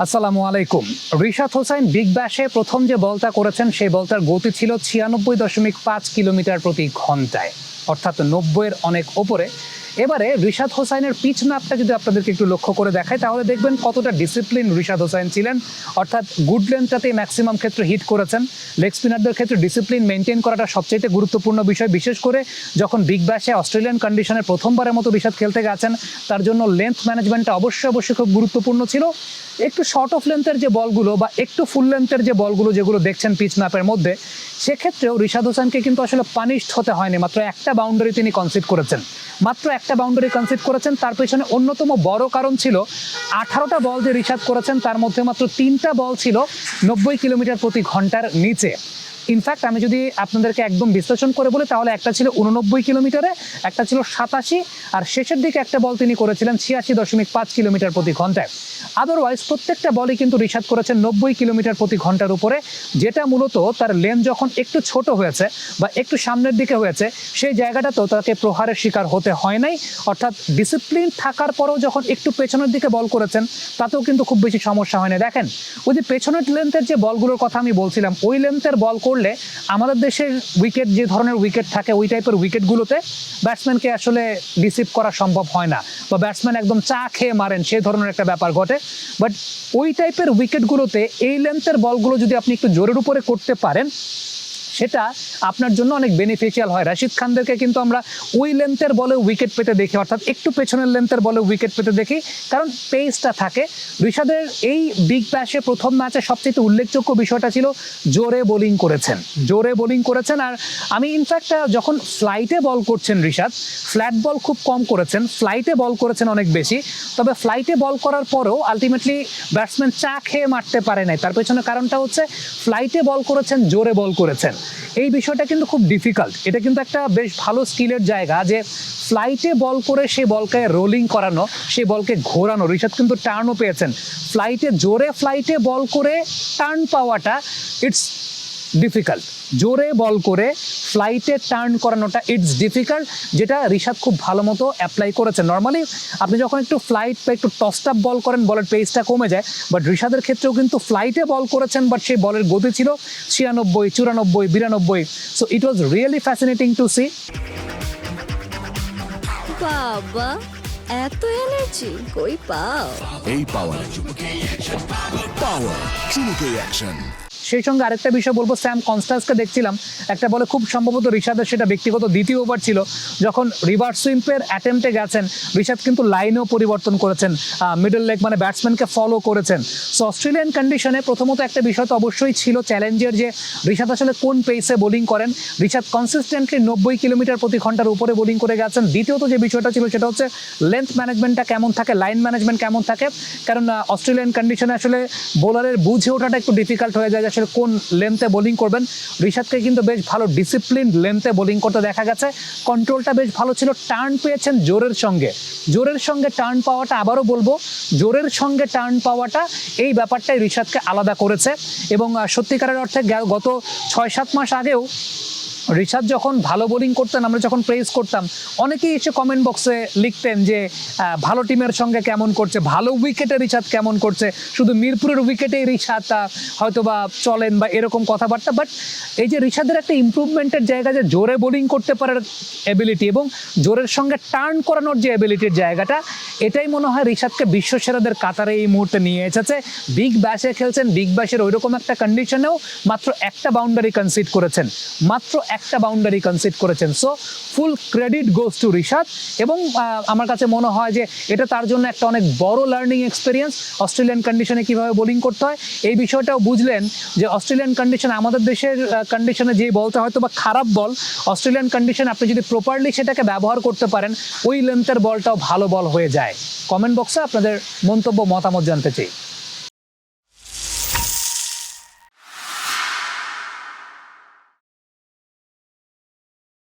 আসসালামু আলাইকুম। রিশাদ হোসাইন বিগ ব্যাশে প্রথম যে বলটা করেছেন সেই বলটার গতি ছিল 96.5 কিলোমিটার প্রতি ঘন্টায়, অর্থাৎ 90-এর অনেক ওপরে। এবারে রিশাদ হোসাইনের পিচ ম্যাপটা যদি আপনাদেরকে একটু লক্ষ্য করে দেখায় তাহলে দেখবেন কতটা ডিসিপ্লিন রিশাদ হোসাইন ছিলেন। অর্থাৎ গুড লেন্থটাতেই ম্যাক্সিমাম ক্ষেত্রে হিট করেছেন। লেগ স্পিনারদের ক্ষেত্রে ডিসিপ্লিন মেনটেন করাটা সবচেয়ে গুরুত্বপূর্ণ বিষয়, বিশেষ করে যখন বিগ ব্যাশে অস্ট্রেলিয়ান কন্ডিশনে প্রথমবারের মতো রিশাদ খেলতে গেছেন, তার জন্য লেন্থ ম্যানেজমেন্টটা অবশ্যই খুব গুরুত্বপূর্ণ ছিল। একটু শর্ট অফ লেন্থের যে বলগুলো বা একটু ফুল লেন্থের যে বলগুলো যেগুলো দেখছেন পিচ ম্যাপের মধ্যে, সেক্ষেত্রেও রিশাদ হোসেনকে কিন্তু আসলে পানিশড হতে হয়নি। মাত্র একটা বাউন্ডারি তিনি কনসিড করেছেন, মাত্র একটা বাউন্ডারি কনসিড করেছেন। তার পেছনে অন্যতম বড় কারণ ছিল 18টা বল যে রিশাদ করেছেন তার মধ্যে মাত্র 3টা বল ছিল 90 কিলোমিটার প্রতি ঘন্টার নিচে। ইনফ্যাক্ট আমি যদি আপনাদেরকে একদম বিশ্লেষণ করে বলি তাহলে একটা ছিল 89 কিলোমিটারে, একটা ছিল 87, আর শেষের দিকে একটা বল তিনি করেছিলেন 86.5 কিলোমিটার প্রতি ঘন্টায়। আদারওয়াইজ প্রত্যেকটা বলই কিন্তু রিশাদ করেছেন 90 কিলোমিটার প্রতি ঘন্টার উপরে, যেটা মূলত তার লেন যখন একটু ছোট হয়েছে বা একটু সামনের দিকে হয়েছে সেই জায়গাটাতেও তাকে প্রহারের শিকার হতে হয় নাই। অর্থাৎ ডিসিপ্লিন থাকার পরেও যখন একটু পেছনের দিকে বল করেছেন তাতেও কিন্তু খুব বেশি সমস্যা হয় না। দেখেন ওই যে পেছনের লেন্থের যে বলগুলোর কথা আমি বলছিলাম, ওই লেন্থের বল করলে আমাদের দেশের উইকেট যে ধরনের উইকেট থাকে ওই টাইপের উইকেটগুলোতে ব্যাটসম্যানকে আসলে ডিসিভ করা সম্ভব হয় না, বা ব্যাটসম্যান একদম চা খেয়ে মারেন সেই ধরনের একটা ব্যাপার ঘটে। বাট ওই টাইপের উইকেটগুলোতে এই লেন্থের বলগুলো যদি আপনি একটু জোরের উপরে করতে পারেন সেটা আপনার জন্য অনেক বেনিফিশিয়াল হয়। রাশিদ খানদেরকে কিন্তু আমরা ওই লেন্থের বলে উইকেট পেতে দেখি, অর্থাৎ একটু পেছনের লেন্থের বলে উইকেট পেতে দেখি, কারণ পেসটা থাকে। রিশাদের এই বিগ ব্যাশে প্রথম ম্যাচে সবচেয়ে উল্লেখযোগ্য বিষয়টা ছিল জোরে বোলিং করেছেন। আর আমি ইনফ্যাক্ট যখন ফ্লাইটে বল করছেন রিশাদ, ফ্ল্যাট বল খুব কম করেছেন, ফ্লাইটে বল করেছেন অনেক বেশি। তবে ফ্লাইটে বল করার পরেও আলটিমেটলি ব্যাটসম্যান চা খেয়ে মারতে পারে নাই। তার পেছনে কারণটা হচ্ছে ফ্লাইটে বল করেছেন, জোরে বল করেছেন। এই বিষয়টা কিন্তু খুব ডিফিকাল্ট। এটা কিন্তু একটা বেশ ভালো স্কিলের জায়গা যে ফ্লাইটে বল করে সেই বলকে রোলিং করানো, সেই বলকে ঘোরানো। রিশাদ কিন্তু টার্নও পেয়েছেন। ফ্লাইটে বল করে টার্ন পাওয়াটা ইটস ডিফিকাল্ট। জোরে বল করে ফ্লাইটে টার্ন করানোটা ইটস ডিফিকাল্ট, যেটা রিশাদ খুব ভালো মতো অ্যাপ্লাই করেছেন। নর্মালি আপনি যখন একটু ফ্লাইট বা একটু টসড আপ বল করেন বলের পেসটা কমে যায়, বাট রিশাদের ক্ষেত্রেও কিন্তু ফ্লাইটে বল করেছেন, বাট সেই বলের গতি ছিল 96, 94, 92। So it was really fascinating to see. বাবা, এত এনার্জি কই পাও? এই পাওয়ার চুমুকে অ্যাকশন। সেই সঙ্গে আরেকটা বিষয় বলবো, স্যাম কনস্টান্সকে দেখছিলাম একটা বলে, খুব সম্ভবত রিশাদের সেটা ব্যক্তিগত দ্বিতীয় ওভার ছিল, যখন রিভার্স সুইম্পের অ্যাটেম্পটে গেছেন রিশাদ কিন্তু লাইনেও পরিবর্তন করেছেন, মিডল লেগ মানে ব্যাটসম্যানকে ফলো করেছেন। সো অস্ট্রেলিয়ান কন্ডিশনে প্রথমত একটা বিষয় তো অবশ্যই ছিল চ্যালেঞ্জের, যে রিশাদ আসলে কোন পেসে বোলিং করেন। রিশাদ কনসিস্টেন্টলি 90 কিলোমিটার প্রতি ঘন্টার উপরে বোলিং করে গেছেন। দ্বিতীয়ত যে বিষয়টা ছিল সেটা হচ্ছে লেন্থ ম্যানেজমেন্টটা কেমন থাকে, লাইন ম্যানেজমেন্ট কেমন থাকে, কারণ অস্ট্রেলিয়ান কন্ডিশনে আসলে বোলারের বুঝে ওঠাটা একটু ডিফিকাল্ট হয়ে যায় আসলে কোন লেন্থে বোলিং করবেন। রিশাদকে কিন্তু বেশ ভালো ডিসিপ্লিন লেন্থে বোলিং করতে দেখা গেছে। কন্ট্রোলটা বেশ ভালো ছিল, টার্ন পেয়েছেন জোরের সঙ্গে টার্ন পাওয়াটা, আবারও বলবো জোরের সঙ্গে টার্ন পাওয়াটা, এই ব্যাপারটাই রিশাদকে আলাদা করেছে। এবং সত্যিকারের অর্থে গত 6-7 মাস আগেও রিশাদ যখন ভালো বোলিং করতেন, আমরা যখন প্রেজ করতাম, অনেকেই এসে কমেন্ট বক্সে লিখতেন যে ভালো টিমের সঙ্গে কেমন করছে, ভালো উইকেটে রিশাদ কেমন করছে, শুধু মিরপুরের উইকেটেই রিশাদ হয়তো বা চলেন বা এরকম কথাবার্তা। বাট এই যে রিশাদের একটা ইমপ্রুভমেন্টের জায়গা, যে জোরে বোলিং করতে পারার এবিলিটি এবং জোরের সঙ্গে টার্ন করানোর যে এবিলিটির জায়গাটা, এটাই মনে হয় রিশাদকে বিশ্বসেরাদের কাতারে এই মুহূর্তে নিয়ে এসেছে। বিগ ব্যাশে খেলছেন, বিগ ব্যাশের ওইরকম একটা কন্ডিশনেও মাত্র একটা বাউন্ডারি কনসিড করেছেন। So full credit goes to Rishad. এবং আমার কাছে মনে হয় যে এটা তার জন্য একটা অনেক বড় লার্নিং এক্সপিরিয়েন্স, অস্ট্রেলিয়ান কন্ডিশনে কিভাবে বোলিং করতে হয়। এই বিষয়টাও বুঝলেন যে অস্ট্রেলিয়ান কন্ডিশন, আমাদের দেশের কন্ডিশনে যে বলতে হয়তো বা খারাপ বল, অস্ট্রেলিয়ান কন্ডিশন আপনি যদি প্রপারলি সেটাকে ব্যবহার করতে পারেন, ওই লেন্থের বলটাও ভালো বল হয়ে যায়। কমেন্ট বক্সে আপনাদের মন্তব্য, মতামত জানতে চাই।